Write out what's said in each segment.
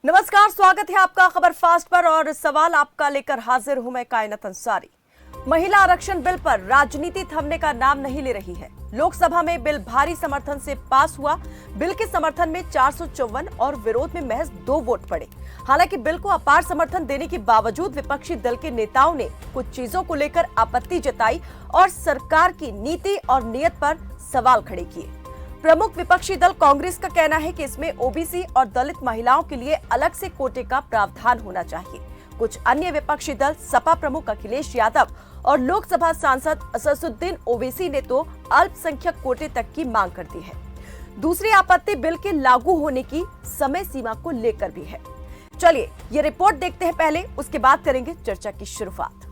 नमस्कार, स्वागत है आपका खबर फास्ट पर और सवाल आपका लेकर हाजिर हूं मैं कायनात अंसारी। महिला आरक्षण बिल पर राजनीति थमने का नाम नहीं ले रही है। लोकसभा में बिल भारी समर्थन से पास हुआ। बिल के समर्थन में 454 और विरोध में महज 2 वोट पड़े। हालांकि बिल को अपार समर्थन देने के बावजूद विपक्षी दल के नेताओं ने कुछ चीजों को लेकर आपत्ति जताई और सरकार की नीति और नीयत पर सवाल खड़े किए। प्रमुख विपक्षी दल कांग्रेस का कहना है कि इसमें ओबीसी और दलित महिलाओं के लिए अलग से कोटे का प्रावधान होना चाहिए। कुछ अन्य विपक्षी दल सपा प्रमुख अखिलेश यादव और लोकसभा सांसद असदुद्दीन ओवैसी ने तो अल्पसंख्यक कोटे तक की मांग कर दी है। दूसरी आपत्ति बिल के लागू होने की समय सीमा को लेकर भी है। चलिए ये रिपोर्ट देखते हैं पहले, उसके बाद करेंगे चर्चा की शुरुआत।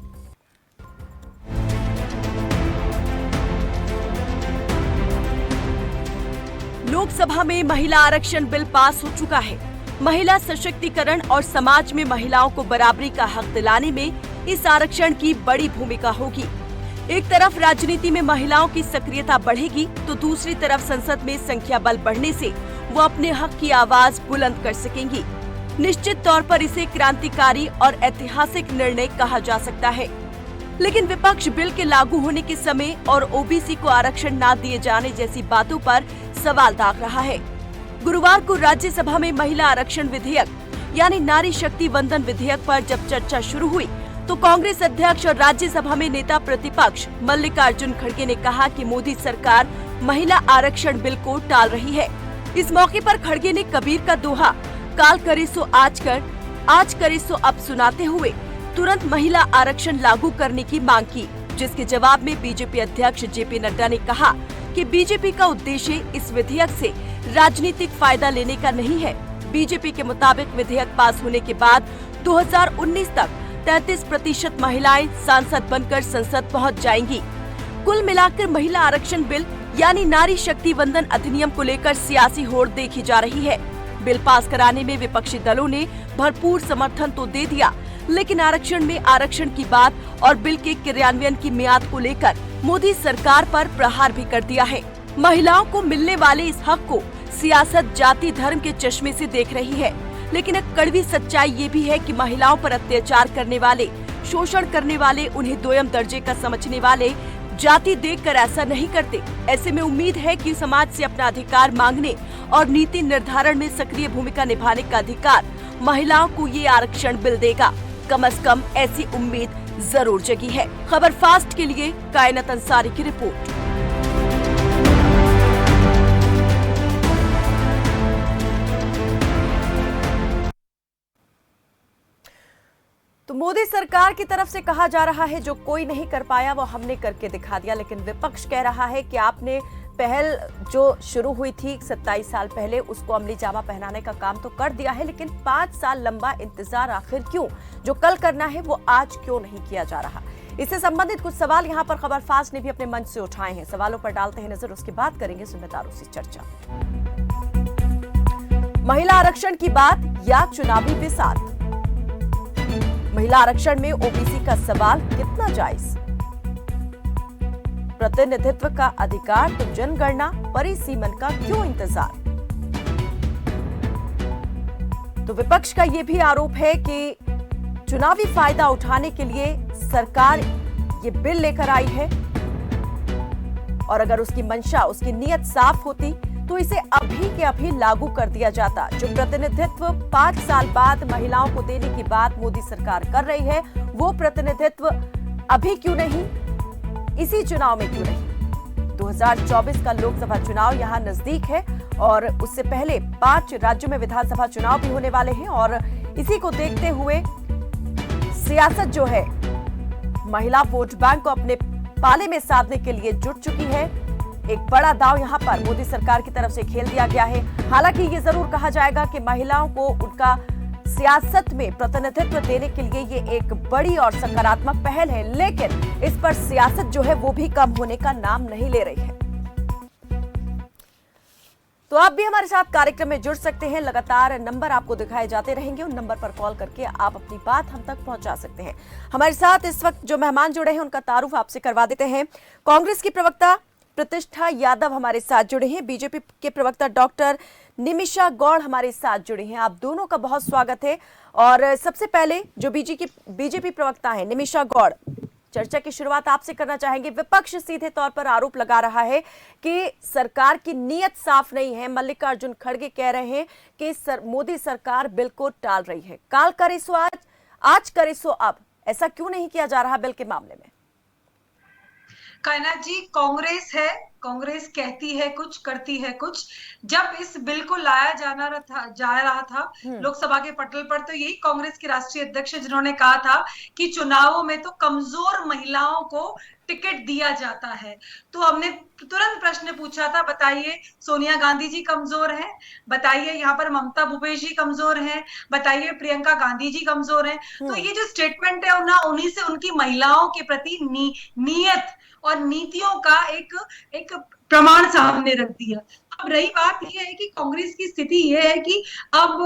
लोकसभा में महिला आरक्षण बिल पास हो चुका है। महिला सशक्तिकरण और समाज में महिलाओं को बराबरी का हक दिलाने में इस आरक्षण की बड़ी भूमिका होगी। एक तरफ राजनीति में महिलाओं की सक्रियता बढ़ेगी तो दूसरी तरफ संसद में संख्या बल बढ़ने से वो अपने हक की आवाज बुलंद कर सकेंगी। निश्चित तौर पर इसे क्रांतिकारी और ऐतिहासिक निर्णय कहा जा सकता है। लेकिन विपक्ष बिल के लागू होने के समय और ओबीसी को आरक्षण न दिए जाने जैसी बातों पर सवाल दाग रहा है। गुरुवार को राज्यसभा में महिला आरक्षण विधेयक यानी नारी शक्ति वंदन विधेयक पर जब चर्चा शुरू हुई तो कांग्रेस अध्यक्ष और राज्यसभा में नेता प्रतिपक्ष मल्लिकार्जुन खड़गे ने कहा कि मोदी सरकार महिला आरक्षण बिल को टाल रही है। इस मौके पर खड़गे ने कबीर का दोहा काल करे सो आज करे सो अब सुनाते हुए तुरंत महिला आरक्षण लागू करने की मांग की, जिसके जवाब में बीजेपी अध्यक्ष जेपी नड्डा ने कहा कि बीजेपी का उद्देश्य इस विधेयक से राजनीतिक फायदा लेने का नहीं है। बीजेपी के मुताबिक विधेयक पास होने के बाद 2019 तक 33% महिलाएं सांसद बनकर संसद पहुंच जाएंगी। कुल मिलाकर महिला आरक्षण बिल यानी नारी शक्ति वंदन अधिनियम को लेकर सियासी होड़ देखी जा रही है। बिल पास कराने में विपक्षी दलों ने भरपूर समर्थन तो दे दिया, लेकिन आरक्षण में आरक्षण की बात और बिल के क्रियान्वयन की मियाद को लेकर मोदी सरकार पर प्रहार भी कर दिया है। महिलाओं को मिलने वाले इस हक को सियासत जाति धर्म के चश्मे से देख रही है, लेकिन एक कड़वी सच्चाई ये भी है कि महिलाओं पर अत्याचार करने वाले, शोषण करने वाले, उन्हें दोयम दर्जे का समझने वाले जाति देखकर ऐसा नहीं करते। ऐसे में उम्मीद है कि समाज से अपना अधिकार मांगने और नीति निर्धारण में सक्रिय भूमिका निभाने का अधिकार महिलाओं को ये आरक्षण बिल देगा। कम से कम ऐसी उम्मीद जरूर जगी है। खबर फास्ट के लिए कायनात अंसारी की रिपोर्ट। तो मोदी सरकार की तरफ से कहा जा रहा है जो कोई नहीं कर पाया वो हमने करके दिखा दिया, लेकिन विपक्ष कह रहा है कि आपने पहल जो शुरू हुई थी 27 साल पहले उसको अमली जामा पहनाने का काम तो कर दिया है, लेकिन 5 साल लंबा इंतजार आखिर क्यों? जो कल करना है वो आज क्यों नहीं किया जा रहा? इससे संबंधित कुछ सवाल यहाँ पर खबर फास्ट ने भी अपने मंच से उठाए हैं। सवालों पर डालते हैं नजर, उसके बाद करेंगे जिम्मेदारों से चर्चा। महिला आरक्षण की बात या चुनावी बिसात? महिला आरक्षण में ओबीसी का सवाल कितना जायज? प्रतिनिधित्व का अधिकार तो जनगणना परिसीमन का क्यों इंतजार? तो विपक्ष का यह भी आरोप है कि चुनावी फायदा उठाने के लिए सरकार ये बिल लेकर आई है और अगर उसकी मंशा, उसकी नीयत साफ होती तो इसे अभी के अभी लागू कर दिया जाता। जो प्रतिनिधित्व 5 साल बाद महिलाओं को देने की बात मोदी सरकार कर रही है वो प्रतिनिधित्व अभी क्यों नहीं, इसी चुनाव में क्यों नहीं? 2024 का लोकसभा चुनाव यहां नजदीक है और उससे पहले 5 राज्यों में विधानसभा चुनाव भी होने वाले हैं और इसी को देखते हुए सियासत जो है महिला वोट बैंक को अपने पाले में साधने के लिए जुट चुकी है। एक बड़ा दांव यहां पर मोदी सरकार की तरफ से खेल दिया गया है। हालांकि ये जरूर कहा जाएगा कि महिलाओं को उनका सियासत में प्रतिनिधित्व देने के लिए ये एक बड़ी और सकारात्मक पहल है, लेकिन इस पर सियासत जो है वो भी कम होने का नाम नहीं ले रही है। तो आप भी हमारे साथ कार्यक्रम में जुड़ सकते हैं। लगातार नंबर आपको दिखाए जाते रहेंगे, उन नंबर पर कॉल करके आप अपनी बात हम तक पहुंचा सकते हैं। हमारे साथ इस वक्त जो मेहमान जुड़े हैं उनका तारुफ आपसे करवा देते हैं। कांग्रेस की प्रवक्ता प्रतिष्ठा यादव हमारे साथ जुड़े हैं, बीजेपी के प्रवक्ता डॉक्टर निमिषा गौड़ हमारे साथ जुड़े हैं। आप दोनों का बहुत स्वागत है। और सबसे पहले जो बीजेपी प्रवक्ता हैं निमिषा गौड़, चर्चा की शुरुआत आपसे करना चाहेंगे। विपक्ष सीधे तौर पर आरोप लगा रहा है कि सरकार की नीयत साफ नहीं है। मल्लिकार्जुन खड़गे कह रहे हैं कि मोदी सरकार बिल को टाल रही है। काल करे सो आज करे सो अब, ऐसा क्यों नहीं किया जा रहा बिल के मामले में? कायनात जी, कांग्रेस है, कांग्रेस कहती है कुछ, करती है कुछ। जब इस बिल को लाया जा रहा था लोकसभा के पटल पर, तो यही कांग्रेस के राष्ट्रीय अध्यक्ष जिन्होंने कहा था कि चुनावों में तो कमजोर महिलाओं को टिकट दिया जाता है। तो हमने तुरंत प्रश्न पूछा था, बताइए सोनिया गांधी जी कमजोर हैं, बताइए यहाँ पर ममता भूपेश जी कमजोर हैं, बताइए प्रियंका गांधी जी कमजोर हैं। तो ये जो स्टेटमेंट है ना, उन्हीं से उनकी महिलाओं के प्रति नीयत और नीतियों का एक प्रमाण सामने रख दिया। अब रही बात यह है कि कांग्रेस की स्थिति यह है कि अब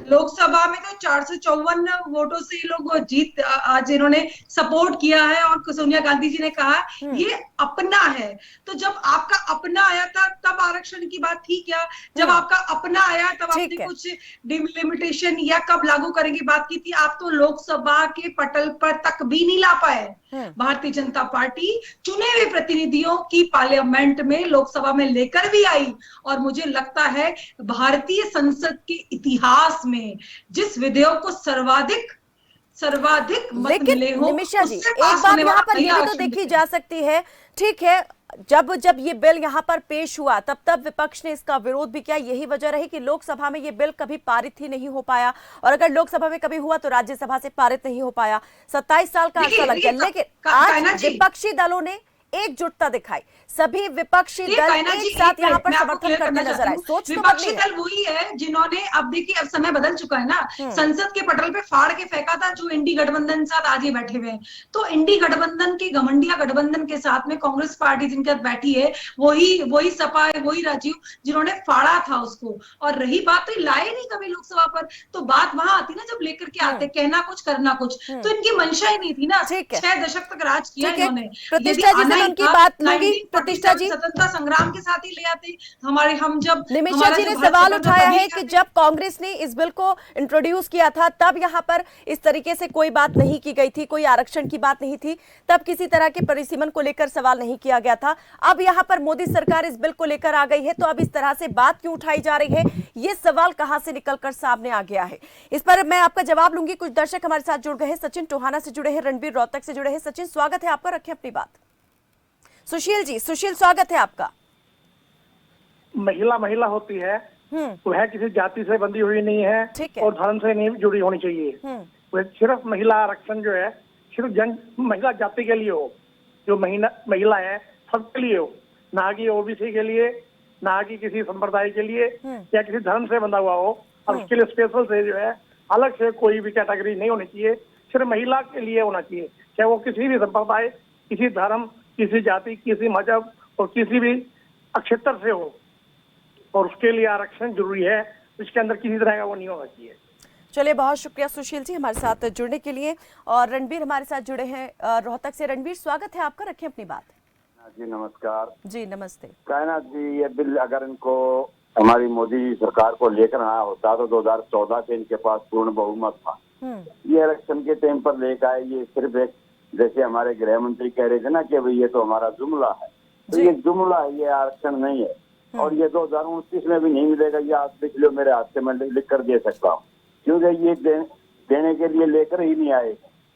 लोकसभा में तो 454 वोटों से ये लोग जीत, आज इन्होंने सपोर्ट किया है। और सोनिया गांधी जी ने कहा ये अपना है। तो जब आपका अपना आया था तब आरक्षण की बात थी क्या? जब आपका अपना आया तब आपने कुछ डिलिमिटेशन या कब लागू करेंगे बात की थी? आप तो लोकसभा के पटल पर तक भी नहीं ला पाए। भारतीय जनता पार्टी चुने हुए प्रतिनिधियों की पार्लियामेंट में, लोकसभा में लेकर भी आई। और मुझे लगता है भारतीय संसद के इतिहास में जिस विधेयक को सर्वाधिक मत मिले हो, निमिषा जी, एक बात यहाँ पर ये भी तो देखी जा सकती है। ठीक है, जब ये बिल यहाँ पर पेश हुआ तब विपक्ष ने इसका विरोध भी किया। यही वजह रही कि लोकसभा में ये बिल कभी पारित ही नहीं हो पाया, और अगर लोकसभा में कभी हुआ तो राज्यसभा से पारित नहीं हो पाया। 27 साल का अरसा लग गया। लेकिन आज विपक्षी दलों ने एकजुटता दिखाई, सभी विपक्षी दल एक साथ यहाँ पर समर्थन करते नजर आए। सोच विपक्षी दल वही है जिन्होंने, अब देखिए अब समय बदल चुका है ना, संसद के पटल पे फाड़ के फेंका था जो इंडी गठबंधन साथ आज ही बैठे हुए हैं। तो इंडी गठबंधन के, घमंडिया गठबंधन के साथ में कांग्रेस पार्टी जिनके साथ बैठी है, वही सपा है, वही राजीव जिन्होंने फाड़ा था उसको। और रही बात, तो लाए नहीं कभी लोकसभा पर, तो बात वहां आती ना जब लेकर के आते, कहना कुछ करना कुछ, तो इनकी मंशा ही नहीं थी ना। 6 दशक तक राज किया इन्होंने। प्रतिष्ठा जी से उनकी बात लूंगी। प्रतिष्ठा जी, स्वतंत्रता संग्राम के साथ ही ले आते हमारे, हम जब निमिषा जी ने सवाल उठाया है कि जब कांग्रेस ने इस बिल को इंट्रोड्यूस किया था तब यहाँ पर इस तरीके से कोई बात नहीं की गई थी, कोई आरक्षण की बात नहीं थी, तब किसी तरह के परिसीमन को लेकर सवाल नहीं किया गया था। अब यहाँ पर मोदी सरकार इस बिल को लेकर आ गई है, तो अब इस तरह से बात क्यों उठाई जा रही है? ये सवाल कहां से निकलकर सामने आ गया है, इस पर मैं आपका जवाब लूंगी। कुछ दर्शक हमारे साथ जुड़ गए हैं। सचिन टोहाना से जुड़े हैं, रणबीर रोहतक से जुड़े हैं। सचिन, स्वागत है आपका, रखें अपनी बात। सुशील जी, सुशील स्वागत है आपका। महिला होती है, वह किसी जाति से बंधी हुई नहीं है और धर्म से नहीं जुड़ी होनी चाहिए। वह सिर्फ महिला आरक्षण जो है सिर्फ महिला जाति के लिए हो, जो महिला है सबके लिए हो, ना कि ओबीसी के लिए, ना कि किसी संप्रदाय के लिए या किसी धर्म से बंधा हुआ हो। और उसके लिए स्पेशल से जो है अलग से कोई भी कैटेगरी नहीं होनी चाहिए, सिर्फ महिला के लिए होना चाहिए, चाहे वो किसी भी संप्रदाय, किसी धर्म, किसी जाति, किसी मजहब और किसी भी क्षेत्र से हो। और उसके लिए आरक्षण जरूरी है, इसके अंदर किसी तरह का वो नहीं होना चाहिए। चलिए, बहुत शुक्रिया सुशील जी हमारे साथ जुड़ने के लिए। और रणबीर हमारे साथ जुड़े हैं रोहतक से। रणबीर, स्वागत है आपका, रखें अपनी बात। जी नमस्कार। जी नमस्ते। कायनात जी, ये बिल अगर इनको हमारी मोदी सरकार को लेकर आया होता तो 2014 से इनके पास पूर्ण बहुमत था। ये इलेक्शन के टाइम पर लेकर आए, ये सिर्फ एक, जैसे हमारे गृह मंत्री कह रहे थे ना कि भाई ये तो हमारा जुमला है, तो ये जुमला है, ये आरक्षण नहीं है। और ये 2029 में भी नहीं मिलेगा, ये आप लिख लो, मेरे हाथ से मैं लिख कर दे सकता हूँ, क्योंकि ये देने के लिए लेकर ही नहीं आए।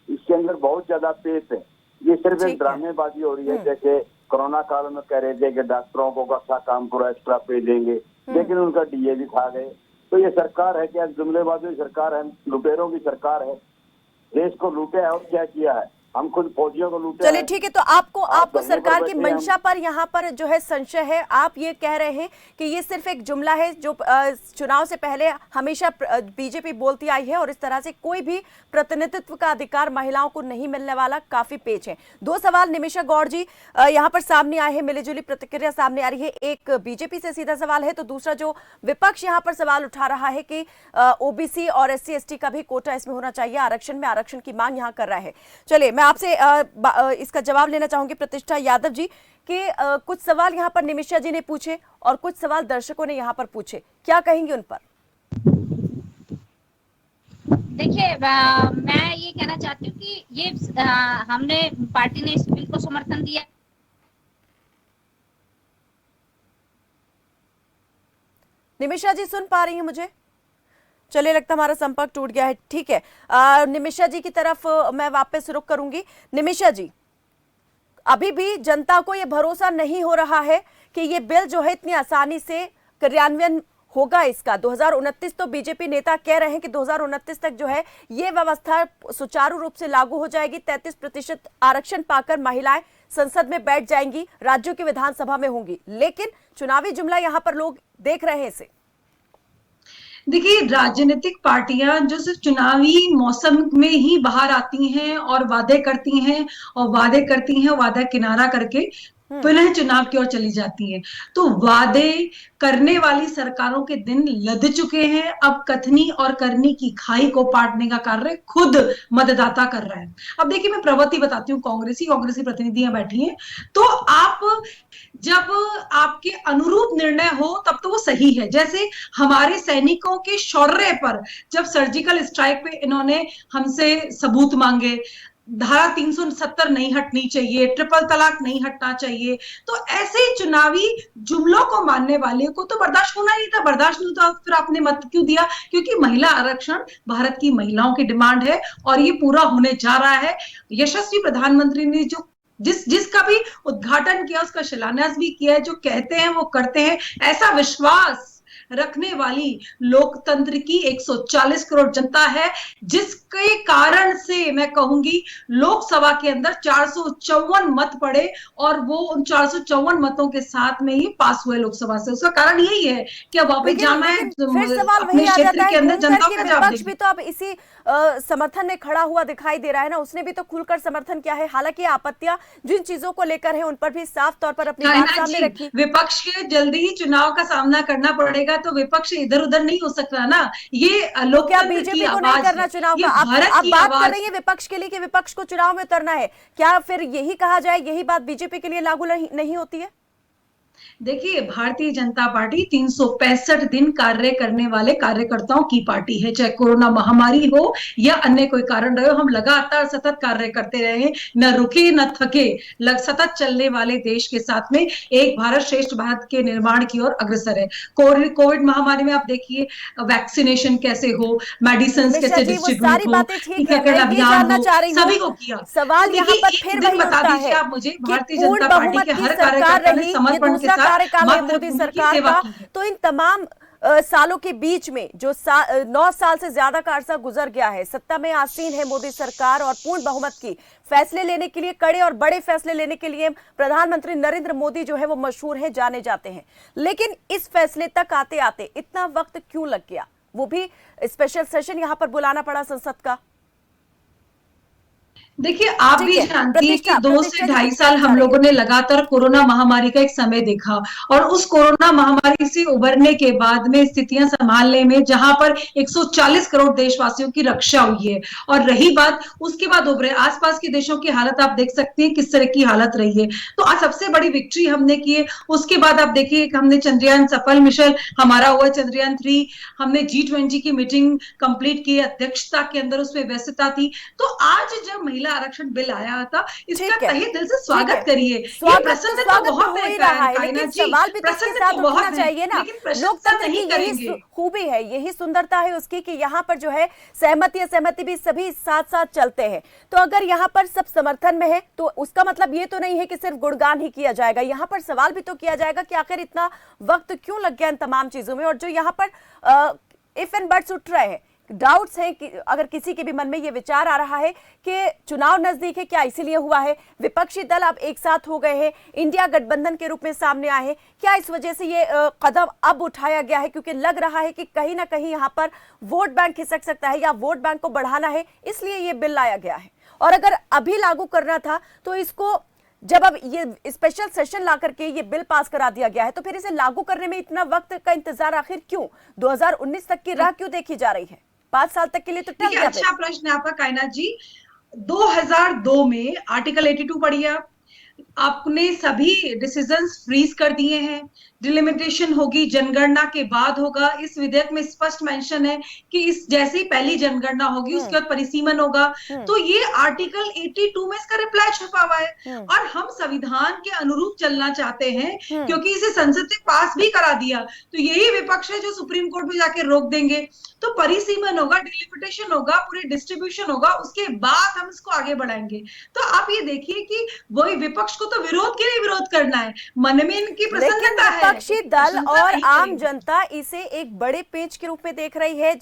इसके अंदर बहुत ज्यादा पेश है, ये सिर्फ एक ड्रामेबाजी हो रही है। जैसे कोरोना काल में कह रहे थे कि डॉक्टरों को अच्छा काम करो, एक्स्ट्रा पे देंगे, लेकिन उनका डीए भी खा गए। तो ये सरकार है क्या? जुमलेबाजी सरकार है, लुटेरों की सरकार है, देश को लूटे है और क्या किया है, हम खुद फौजियों को लूटे। चलिए ठीक है, तो आपको सरकार की मंशा पर यहाँ पर जो है संशय है। आप ये कह रहे हैं कि ये सिर्फ एक जुमला है जो चुनाव से पहले हमेशा बीजेपी बोलती आई है और इस तरह से कोई भी प्रतिनिधित्व का अधिकार महिलाओं को नहीं मिलने वाला। काफी पेच है। दो सवाल निमिषा गौड़ जी यहाँ पर सामने आए हैं, मिलीजुली प्रतिक्रिया सामने आ रही है। एक बीजेपी से सीधा सवाल है, तो दूसरा जो विपक्ष यहाँ पर सवाल उठा रहा है कि ओबीसी और SC ST का भी कोटा इसमें होना चाहिए, आरक्षण में आरक्षण की मांग यहाँ कर रहा है। चलिए, मैं मैं आपसे इसका जवाब लेना चाहूंगी प्रतिष्ठा यादव जी कि कुछ सवाल यहाँ पर निमिषा जी ने पूछे और कुछ सवाल दर्शकों ने यहाँ पर पूछे, क्या कहेंगे उन पर? देखिए, मैं ये कहना चाहती हूँ कि ये हमने पार्टी ने इस बिल को समर्थन दिया। निमिषा जी सुन पा रही हैं मुझे? चलिए, लगता हमारा संपर्क टूट गया है। ठीक है, निमिषा जी की तरफ मैं वापस रुख करूंगी। निमिषा जी, अभी भी जनता को ये भरोसा नहीं हो रहा है कि ये बिल जो है इतनी आसानी से क्रियान्वयन होगा इसका। 2029 तो बीजेपी नेता कह रहे हैं कि 2029 तक जो है ये व्यवस्था सुचारू रूप से लागू हो जाएगी। 33% आरक्षण पाकर महिलाएं संसद में बैठ जाएंगी, राज्यों की विधानसभा में होंगी। लेकिन चुनावी जुमला यहाँ पर लोग देख रहे हैं इसे। देखिए, राजनीतिक पार्टियां जो सिर्फ चुनावी मौसम में ही बाहर आती हैं और वादे करती हैं और वादे करती हैं, वादा किनारा करके पुनः चुनाव की ओर चली जाती है। तो वादे करने वाली सरकारों के दिन लद चुके हैं। अब कथनी और करनी की खाई को पाटने का कार्य खुद मतदाता कर रहा है। अब देखिए, मैं प्रवृत्ति बताती हूँ। कांग्रेसी प्रतिनिधियां बैठी हैं, तो आप जब आपके अनुरूप निर्णय हो तब तो वो सही है। जैसे हमारे सैनिकों के शौर्य पर जब सर्जिकल स्ट्राइक पे इन्होंने हमसे सबूत मांगे, धारा 370 नहीं हटनी चाहिए, ट्रिपल तलाक नहीं हटना चाहिए, तो ऐसे चुनावी जुमलों को मानने वाले को तो बर्दाश्त होना ही था। बर्दाश्त नहीं था, फिर आपने मत क्यों दिया? क्योंकि महिला आरक्षण भारत की महिलाओं की डिमांड है और ये पूरा होने जा रहा है। यशस्वी प्रधानमंत्री ने जो जिसका भी उद्घाटन किया, उसका शिलान्यास भी किया है। जो कहते हैं वो करते हैं। ऐसा विश्वास रखने वाली लोकतंत्र की 140 करोड़ जनता है, जिसके कारण से मैं कहूंगी लोकसभा के अंदर 454 मत पड़े और वो उन 454 मतों के साथ में ही पास हुए लोकसभा से। उसका कारण यही है कि अब वापस जाना है अपने क्षेत्र के अंदर, जनता का जवाब विपक्ष भी तो अब इसी समर्थन में खड़ा हुआ दिखाई दे रहा है ना। उसने भी तो खुलकर समर्थन किया है। हालांकि आपत्तियां जिन चीजों को लेकर है उन पर भी साफ तौर पर अपनी बात सामने रखी। विपक्ष के जल्दी ही चुनाव का सामना करना पड़ेगा, तो विपक्ष इधर उधर नहीं हो सकता ना। ये क्या बीजेपी को नहीं करना चुनाव का? आप बात कर रही है विपक्ष के लिए कि विपक्ष को चुनाव में उतरना है, क्या फिर यही कहा जाए यही बात बीजेपी के लिए लागू नहीं होती है? देखिए, भारतीय जनता पार्टी 365 दिन कार्य करने वाले कार्यकर्ताओं की पार्टी है। चाहे कोरोना महामारी हो या अन्य कोई कारण रहे हो, हम लगातार सतत कार्य करते रहे, न रुके न थके, सतत चलने वाले देश के साथ में एक भारत श्रेष्ठ भारत के निर्माण की ओर अग्रसर है। कोविड महामारी में आप देखिए वैक्सीनेशन कैसे हो, मेडिसिन कैसे डिस्ट्रीब्यूट हो, टीकाकरण अभियान हो, सभी को किया। सवाल यहाँ पर फिर वही बता दीजिए आप मुझे, भारतीय जनता पार्टी के हर कार्यकर्ता ने समर्पण के कार्यकाल है मोदी सरकार का। तो इन तमाम सालों के बीच में जो 9 साल से ज्यादा का अरसा गुजर गया है, सत्ता में आसीन है मोदी सरकार और पूर्ण बहुमत की फैसले लेने के लिए, कड़े और बड़े फैसले लेने के लिए प्रधानमंत्री नरेंद्र मोदी जो है वो मशहूर है, जाने जाते हैं। लेकिन इस फैसले तक आते आते इतना वक्त क्यों लग गया? वो भी स्पेशल सेशन यहां पर बुलाना पड़ा संसद का। देखिए, आप भी जानती हैं कि 2 से 2.5 साल हम लोगों ने लगातार कोरोना महामारी का एक समय देखा और उस कोरोना महामारी से उबरने के बाद में स्थितियां संभालने में जहां पर 140 करोड़ देशवासियों की रक्षा हुई है। और रही बात उसके बाद उभरे आसपास के देशों की हालत, आप देख सकते हैं किस तरह की हालत रही है। तो आज सबसे बड़ी विक्ट्री हमने की है। उसके बाद आप देखिए, हमने चंद्रयान सफल मिशन हमारा हुआ, चंद्रयान 3, हमने G20 की मीटिंग कंप्लीट की, अध्यक्षता के अंदर उसमें व्यस्तता थी। तो आज जब महिला आरक्षण बिल आया था, इसका तहे दिल से स्वागत करिए। ये प्रसन्न तो बहुत हो ही रहा है, लेकिन सवाल भी तो इसके साथ उठना चाहिए ना। लोकतंत्र की यही खूबी है, यही सुंदरता है उसकी कि यहाँ पर जो है सहमति भी सभी साथ साथ चलते हैं। तो अगर यहाँ पर सब समर्थन में है तो उसका मतलब ये तो नहीं है कि सिर्फ गुणगान ही किया जाएगा। यहाँ पर सवाल भी तो किया जाएगा कि आखिर इतना वक्त क्यों लग गया इन तमाम चीजों में। और जो यहाँ पर इफ एंड बट्स उठ रहे हैं, डाउट्स हैं कि अगर किसी के भी मन में ये विचार आ रहा है कि चुनाव नजदीक है, क्या इसीलिए हुआ है? विपक्षी दल अब एक साथ हो गए हैं, इंडिया गठबंधन के रूप में सामने आए हैं, क्या इस वजह से ये कदम अब उठाया गया है क्योंकि लग रहा है कि कहीं ना कहीं यहाँ पर वोट बैंक खिसक सकता है या वोट बैंक को बढ़ाना है, इसलिए ये बिल लाया गया है? और अगर अभी लागू करना था तो इसको जब अब ये स्पेशल सेशन ला करके ये बिल पास करा दिया गया है, तो फिर इसे लागू करने में इतना वक्त का इंतजार आखिर क्यों? 2019 तक की राह क्यों देखी जा रही है? 5 साल तक के लिए तो टल गया। अच्छा प्रश्न है आपका कायनात जी। 2002 में आर्टिकल 82 पढ़िए आपने सभी डिसीजंस फ्रीज कर दिए हैं। डिलिमिटेशन होगी जनगणना के बाद होगा। इस विधेयक में स्पष्ट मेंशन है कि इस जैसे ही पहली जनगणना होगी उसके बाद परिसीमन होगा। तो ये आर्टिकल 82 में इसका रिप्लाई छुपा हुआ है और हम संविधान के अनुरूप चलना चाहते हैं क्योंकि इसे संसद से पास भी करा दिया। तो यही विपक्ष है जो सुप्रीम कोर्ट में जाके रोक देंगे। तो परिसीमन होगा, डिलिमिटेशन होगा, पूरी डिस्ट्रीब्यूशन होगा, उसके बाद हम इसको आगे बढ़ाएंगे। तो आप ये देखिए कि वही विपक्ष को तो विरोध के लिए विरोध करना है, मन में इनकी प्रसन्नता है। विपक्षी दल और आम जनता इसे एक बड़े पेंच के रूप में देख रही है,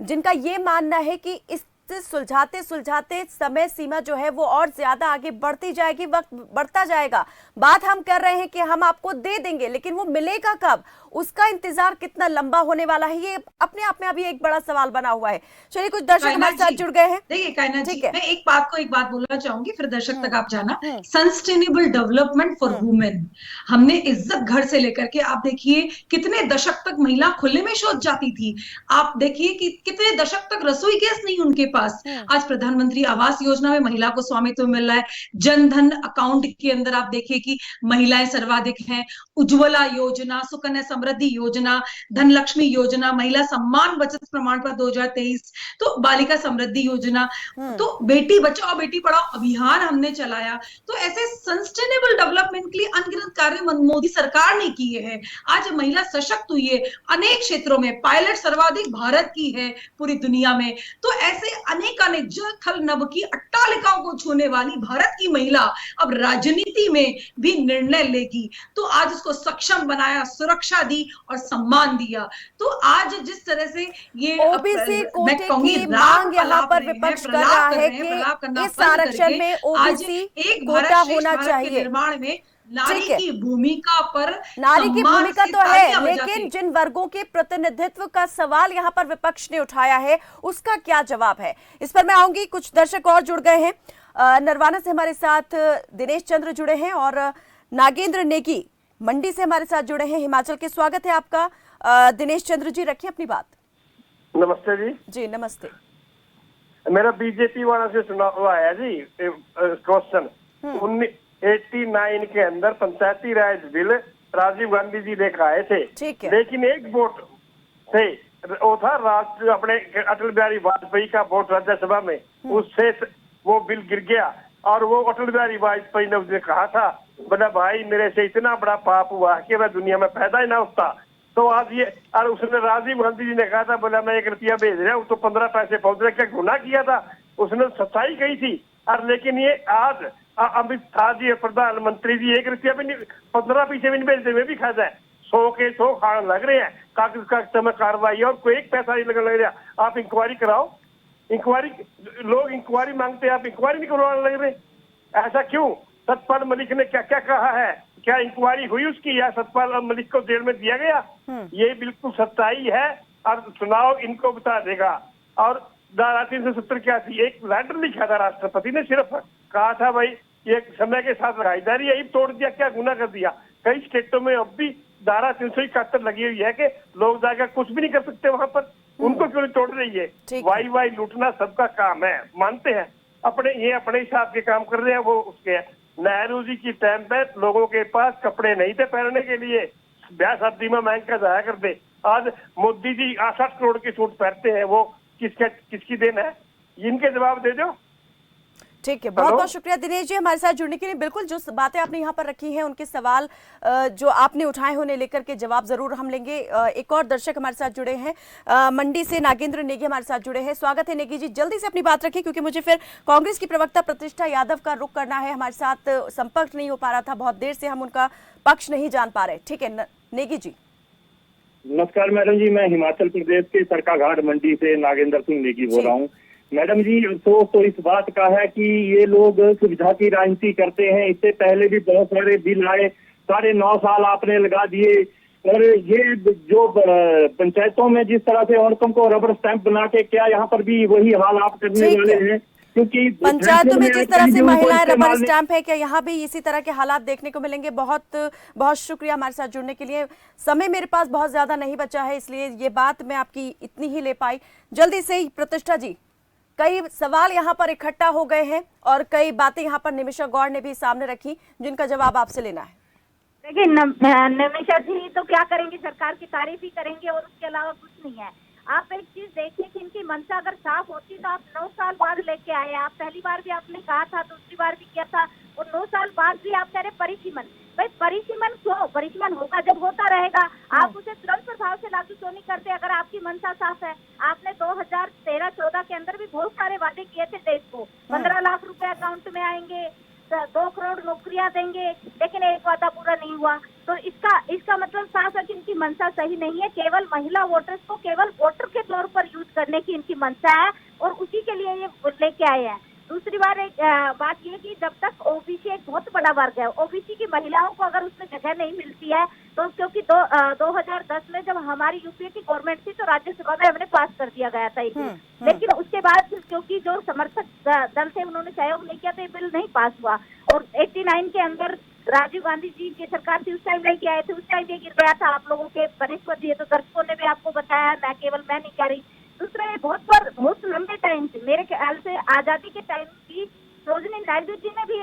जिनका ये मानना है कि इस सुलझाते सुलझाते समय सीमा जो है वो और ज्यादा आगे बढ़ती जाएगी, वक्त बढ़ता जाएगा। बात हम कर रहे हैं कि हम आपको दे देंगे, लेकिन वो मिलेगा कब, उसका इंतजार कितना लंबा होने वाला है, ये अपने आप में अभी एक बड़ा सवाल बना हुआ है। चलिए कुछ दर्शक हमारे साथ जुड़ गए हैं। देखिए कायनात जी, मैं एक बात बोलना चाहूंगी, फिर दर्शक तक आप जाना। सस्टेनेबल डेवलपमेंट फॉर वुमेन, हमने इज्जत घर से लेकर के, आप देखिए कितने दशक तक महिला खुले में शौच जाती थी। आप देखिए कि कितने दशक तक रसोई गैस नहीं उनके पास। आज प्रधानमंत्री आवास योजना में महिला को स्वामित्व मिल रहा है। जनधन अकाउंट के अंदर आप देखिए कि महिलाएं सर्वाधिक हैं। उज्ज्वला योजना, सुकन्या समृद्धि योजना, धनलक्ष्मी योजना, महिला सम्मान बचत प्रमाण पत्र 2023, तो बालिका समृद्धि योजना, तो बेटी बचाओ बेटी पढ़ाओ अभियान हमने चलाया। तो ऐसे सस्टेनेबल डेवलपमेंट के लिए अनगिनत कार्य मोदी सरकार ने किए हैं। आज महिला सशक्त हुई है अनेक क्षेत्रों में, पायलट सर्वाधिक भारत की है पूरी दुनिया में। तो ऐसे अनेक जल थल नभ की अट्टालिकाओं को छूने वाली भारत की महिला अब राजनीति में भी निर्णय लेगी। तो आज उसको सक्षम बनाया, सुरक्षा दी और सम्मान दिया। तो आज जिस तरह से ये ओबीसी कोटे की मांग यहाँ पर विपक्ष कर रहा है कि इस आरक्षण में ओबीसी कोटा होना चाहिए। निर्माण में नारी की भूमिका पर, नारी की भूमिका तो है, लेकिन जिन वर्गों के प्रतिनिधित्व का सवाल यहाँ पर विपक्ष ने उठाया है उसका क्या जवाब है, इस पर मैं आऊंगी। कुछ दर्शक और जुड़ गए हैं। नरवाना से हमारे साथ दिनेश चंद्र जुड़े हैं और नागेंद्र नेगी मंडी से हमारे साथ जुड़े हैं, हिमाचल के। स्वागत है आपका दिनेश चंद्र जी, रखिए अपनी बात। नमस्ते जी। जी नमस्ते। मेरा बीजेपी वाला से सुना हुआ है जी क्वेश्चन। 1989 के अंदर पंचायती राज बिल राजीव गांधी जी लेकर आए थे, लेकिन एक वोट थे, वो था अपने अटल बिहारी वाजपेयी का वोट राज्यसभा में, उससे वो बिल गिर गया। और वो अटल बिहारी वाजपेयी ने उसने कहा था, बोला भाई मेरे से इतना बड़ा पाप हुआ कि मैं दुनिया में पैदा ही ना होता। तो आज ये, और उसने राजीव गांधी जी ने कहा था, बोला मैं 1 रुपया भेज रहा हूँ तो 15 पैसे पहुंच रहे। क्या गुनाह किया था? उसने सच्चाई कही थी। और लेकिन ये आज अमित शाह जी प्रधानमंत्री जी 1 रुपया भी नहीं, 15 पैसे भी नहीं भेजते हुए भी खा जाए, 100 के 100 खाने लग रहे हैं। कागज का समय कार्रवाई और कोई एक पैसा नहीं लगने लग रहा। आप इंक्वायरी कराओ, इंक्वायरी, लोग इंक्वायरी मांगते हैं, आप इंक्वायरी नहीं करवाने लग रहे। ऐसा क्यों? सतपाल मलिक ने क्या क्या कहा है? क्या इंक्वायरी हुई उसकी, या सतपाल मलिक को जेल में दिया गया? ये बिल्कुल सच्चाई है और चुनाव इनको बता देगा। और धारा 370 क्या थी? एक लेटर लिखा था राष्ट्रपति ने, सिर्फ कहा था भाई ये समय के साथ लगाईदारी, यही तोड़ दिया, क्या गुनाह कर दिया? कई स्टेटों में अब भी धारा 371 लगी हुई है कि लोग जाकर कुछ भी नहीं कर सकते वहां पर, उनको क्यों नहीं तोड़ रही है? वाई लूटना सबका काम है, मानते हैं, अपने हिसाब के काम कर रहे हैं वो उसके। नेहरू जी की टाइम पे लोगों के पास कपड़े नहीं थे पहनने के लिए, ब्याह शादी में महंगा जाया करते। आज मोदी जी 68 करोड़ के सूट पहनते हैं, वो किसकी देन है? इनके जवाब दे दो। ठीक है, बहुत बहुत शुक्रिया दिनेश जी हमारे साथ जुड़ने के लिए। बिल्कुल जो बातें आपने यहाँ पर रखी हैं, उनके सवाल जो आपने उठाए हैं उन्हें लेकर के जवाब जरूर हम लेंगे। एक और दर्शक हमारे साथ जुड़े हैं, मंडी से नागेंद्र नेगी हमारे साथ जुड़े हैं। स्वागत है नेगी जी, जल्दी से अपनी बात रखें क्योंकि मुझे फिर कांग्रेस की प्रवक्ता प्रतिष्ठा यादव का रुख करना है। हमारे साथ संपर्क नहीं हो पा रहा था, बहुत देर से हम उनका पक्ष नहीं जान पा रहे। ठीक है नेगी जी। नमस्कार मैडम जी, मैं हिमाचल प्रदेश के सरकाघाट मंडी से नागेंद्र सिंह नेगी बोल रहा हूँ। मैडम जी तो इस बात का है कि ये लोग सुविधा की राजनीति करते हैं। इससे पहले भी बहुत सारे बिल आए, 9.5 साल आपने लगा दिए। और ये जो पंचायतों में जिस तरह से औरतों को रबर स्टैंप बना के, क्या यहाँ पर भी वही हाल आप करने वाले हैं? क्योंकि पंचायतों में जिस तरह से महिलाएं रबर स्टैंप है, क्या यहाँ भी इसी तरह के हालात देखने को मिलेंगे? बहुत बहुत शुक्रिया हमारे साथ जुड़ने के लिए। समय मेरे पास बहुत ज्यादा नहीं बचा है, इसलिए ये बात मैं आपकी इतनी ही ले पाई। जल्दी से ही प्रतिष्ठा जी कई सवाल यहाँ पर इकट्ठा हो गए हैं और कई बातें यहाँ पर निमिषा गौड़ ने भी सामने रखी, जिनका जवाब आपसे लेना है। देखिए निमिषा जी तो क्या करेंगे, सरकार की तारीफ ही करेंगे और उसके अलावा कुछ नहीं है। आप एक चीज देखिए कि इनकी मंशा अगर साफ होती तो आप 9 साल बाद लेके आए। आप पहली बार भी आपने कहा था, दूसरी बार भी किया था, और 9 साल बाद भी आप कह रहे परिसीमन। भाई परिसीमन क्यों? परिसीमन होगा जब होता रहेगा। आप उसे तुरंत प्रभाव से लागू क्यों नहीं करते अगर आपकी मंशा साफ है? आपने 2013-14 के अंदर भी बहुत सारे वादे किए थे देश को, 15 लाख रुपए अकाउंट में आएंगे, 2 करोड़ नौकरियां देंगे, लेकिन एक वादा पूरा नहीं हुआ। तो इसका मतलब साफ है कि इनकी मंशा सही नहीं है। केवल महिला वोटर्स को केवल वोटर के तौर पर यूज करने की इनकी मंशा है और उसी के लिए ये लेके आए हैं। दूसरी बात ये कि जब तक ओबीसी एक बहुत बड़ा वर्ग है, ओबीसी की महिलाओं को अगर उसमें जगह नहीं मिलती है तो क्योंकि 2010 में जब हमारी यूपीए की गवर्नमेंट थी तो राज्यसभा में हमने पास कर दिया गया था ये बिल, लेकिन उसके बाद क्योंकि जो समर्थक दल थे उन्होंने सहयोग नहीं किया तो ये बिल नहीं पास हुआ। और 89 के अंदर राजीव गांधी जी की सरकार थी, उस टाइम लेके आए थे, उस टाइम ये गिर गया था। आप लोगों के बनिस्पत दिए तो दर्शकों ने भी आपको बताया, मैं नहीं कह रही। दूसरा ये बहुत लंबे टाइम से, मेरे ख्याल से आजादी के टाइम की सरोजिनी नायडू जी ने भी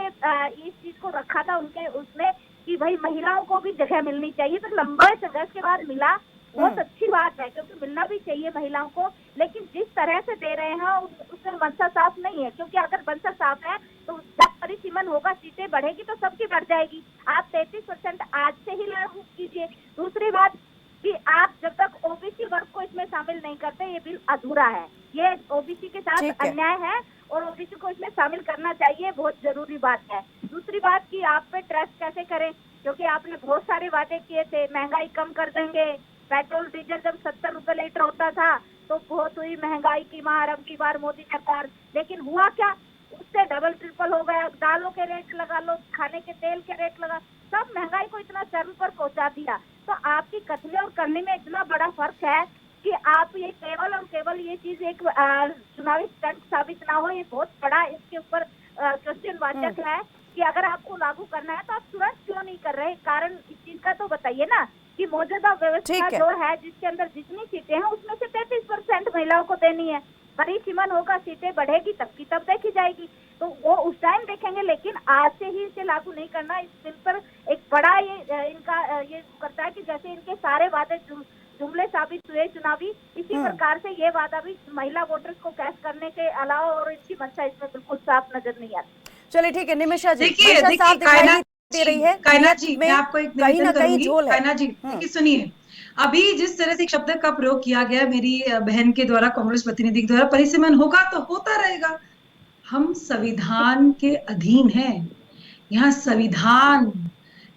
इस चीज को रखा था उनके उसमें कि भाई महिलाओं को भी जगह मिलनी चाहिए। तो लंबे संघर्ष के बाद मिला, बहुत अच्छी बात है क्योंकि मिलना भी चाहिए महिलाओं को, लेकिन जिस तरह से दे रहे हैं उसमें मंशा साफ नहीं है। क्योंकि अगर मंशा साफ है तो जब परिसीमन होगा, सीटें बढ़ेगी तो सबकी बढ़ जाएगी। आप 33% आज से ही लागू कीजिए। दूसरी बात कि आप जब तक ओबीसी वर्ग को इसमें शामिल नहीं करते ये बिल अधूरा है। ये ओबीसी के साथ अन्याय है और ओबीसी को इसमें शामिल करना चाहिए, बहुत जरूरी बात है। दूसरी बात कि आप पे ट्रस्ट कैसे करें, क्योंकि आपने बहुत सारे वादे किए थे, महंगाई कम कर देंगे, पेट्रोल डीजल जब 70 रुपए लीटर होता था तो बहुत हुई महंगाई की मार अब की बार मोदी सरकार, लेकिन हुआ क्या? उससे डबल ट्रिपल हो गया। दालों के रेट लगा लो, खाने के तेल के रेट लगा, सब महंगाई को इतना चरम पर पहुंचा दिया। तो आपकी कथनी और करने में इतना बड़ा फर्क है कि आप ये केवल और केवल ये चीज एक चुनावी स्टंट साबित ना हो। ये बहुत बड़ा इसके ऊपर क्वेश्चन वाचक है कि अगर आपको लागू करना है तो आप तुरंत क्यों नहीं कर रहे? कारण इस चीज का तो बताइए ना कि मौजूदा व्यवस्था जो है जिसके अंदर जितनी सीटें हैं उसमें से 33% महिलाओं को देनी है। परिसीमन होगा, सीटें बढ़ेगी तब की तब देखी जाएगी, तो वो उस टाइम देखेंगे। लेकिन आज से ही इसे लागू नहीं करना, इस बिल पर एक बड़ा ये करता है कि जैसे इनके सारे वादे जुमले साबित हुए चुनावी, इसी प्रकार से ये वादा भी महिला वोटर्स को कैश करने के अलावा और इनकी मंशा इसमें बिल्कुल साफ नजर नहीं आती। चलिए ठीक है निमिषा जी, देखिए दे रही है कायना जी, मैं आपको एक निवेदन करूंगी। कायना जी देखिए सुनिए, अभी जिस तरह से शब्द का प्रयोग किया गया मेरी बहन के द्वारा, कांग्रेस प्रतिनिधि के द्वारा, परिसीमन होगा तो होता रहेगा। हम संविधान के अधीन हैं, यहाँ संविधान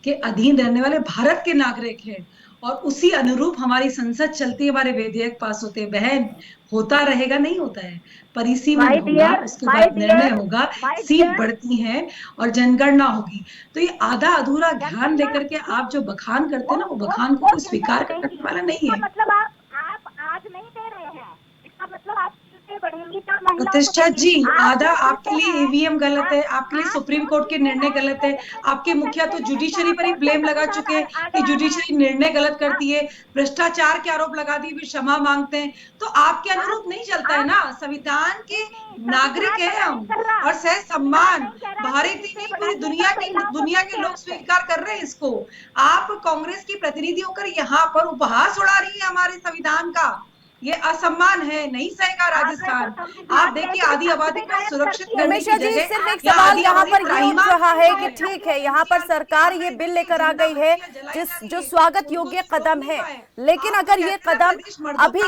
के अधीन रहने वाले भारत के नागरिक हैं और उसी अनुरूप हमारी संसद चलती है, हमारे विधेयक पास होते हैं। बहन, होता रहेगा नहीं होता है, परिसीमन होगा, उसके बाद निर्णय होगा, सीट बढ़ती है और जनगणना होगी। तो ये आधा अधूरा ध्यान लेकर के आप जो बखान करते हैं ना, वो बखान को कोई स्वीकार करने वाला नहीं है। मतलब आप आज नहीं दे रहे हैं, इसका मतलब आप बढ़ेंगी तो प्रतिष्ठा जी, आधा आपके लिए ईवीएम गलत है, आपके लिए सुप्रीम कोर्ट के निर्णय गलत है, आपके मुखिया तो जुडिशरी पर ही ब्लेम लगा चुके हैं कि जुडिशरी निर्णय गलत करती है, भ्रष्टाचार के आरोप लगा दिए, फिर क्षमा मांगते हैं। तो आपके अनुरूप नहीं चलता है ना, संविधान के नागरिक है हम और सह सम्मान भारत ही नहीं पूरी दुनिया के लोग स्वीकार कर रहे हैं इसको। आप कांग्रेस की प्रतिनिधि होकर यहाँ पर उपहास उड़ा रही है हमारे संविधान का, ये असम्मान है, नहीं सहेगा राजस्थान। आप देखिए आदि आबादी को सुरक्षित करने की जगह सिर्फ एक सवाल यहाँ पर ये उठ रहा है कि ठीक है यहाँ पर सरकार ये बिल लेकर आ गई है जो स्वागत योग्य कदम है, लेकिन अगर ये कदम अभी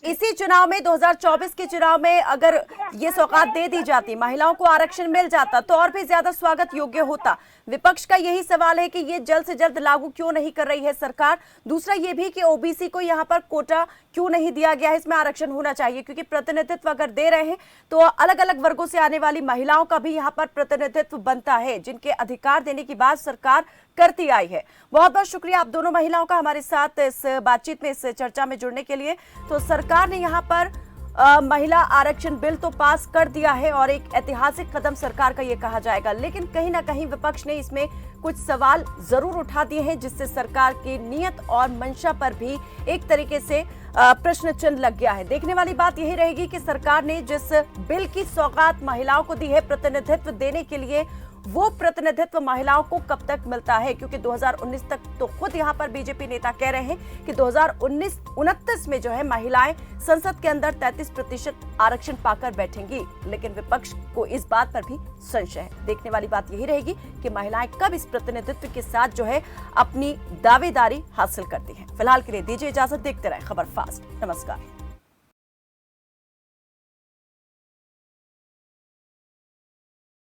इसी चुनाव में 2024 के चुनाव में अगर ये सौगात दे दी जाती, महिलाओं को आरक्षण मिल जाता तो और भी ज्यादा स्वागत योग्य होता। विपक्ष का यही सवाल है कि ये जल्द से जल्द लागू क्यों नहीं कर रही है सरकार। दूसरा ये भी कि ओबीसी को यहाँ पर कोटा क्यों नहीं दिया गया है, इसमें आरक्षण होना चाहिए क्योंकि प्रतिनिधित्व अगर दे रहे हैं तो अलग अलग वर्गों से आने वाली महिलाओं का भी यहाँ पर प्रतिनिधित्व बनता है, जिनके अधिकार देने की बात सरकार करती आई है। बहुत बहुत शुक्रिया आप दोनों महिलाओं का हमारे साथ इस बातचीत में, इस चर्चा में जुड़ने के लिए। तो सरकार ने यहाँ पर महिला आरक्षण बिल तो पास कर दिया है और एक ऐतिहासिक कदम सरकार का ये कहा जाएगा, लेकिन कहीं ना कहीं विपक्ष ने इसमें कुछ सवाल जरूर उठा दिए हैं, जिससे सरकार की नीयत और मंशा पर भी एक तरीके से प्रश्न चिन्ह लग गया है। देखने वाली बात यही रहेगी कि सरकार ने जिस बिल की सौगात महिलाओं को दी है प्रतिनिधित्व देने के लिए, वो प्रतिनिधित्व महिलाओं को कब तक मिलता है, क्योंकि 2019 तक तो खुद यहां पर बीजेपी नेता कह रहे हैं कि 2029 में जो है महिलाएं संसद के अंदर 33% आरक्षण पाकर बैठेंगी, लेकिन विपक्ष को इस बात पर भी संशय है। देखने वाली बात यही रहेगी कि महिलाएं कब इस प्रतिनिधित्व के साथ जो है अपनी दावेदारी हासिल करती हैं। फिलहाल के लिए दीजिए इजाजत, देखते रहे खबर फास्ट। नमस्कार।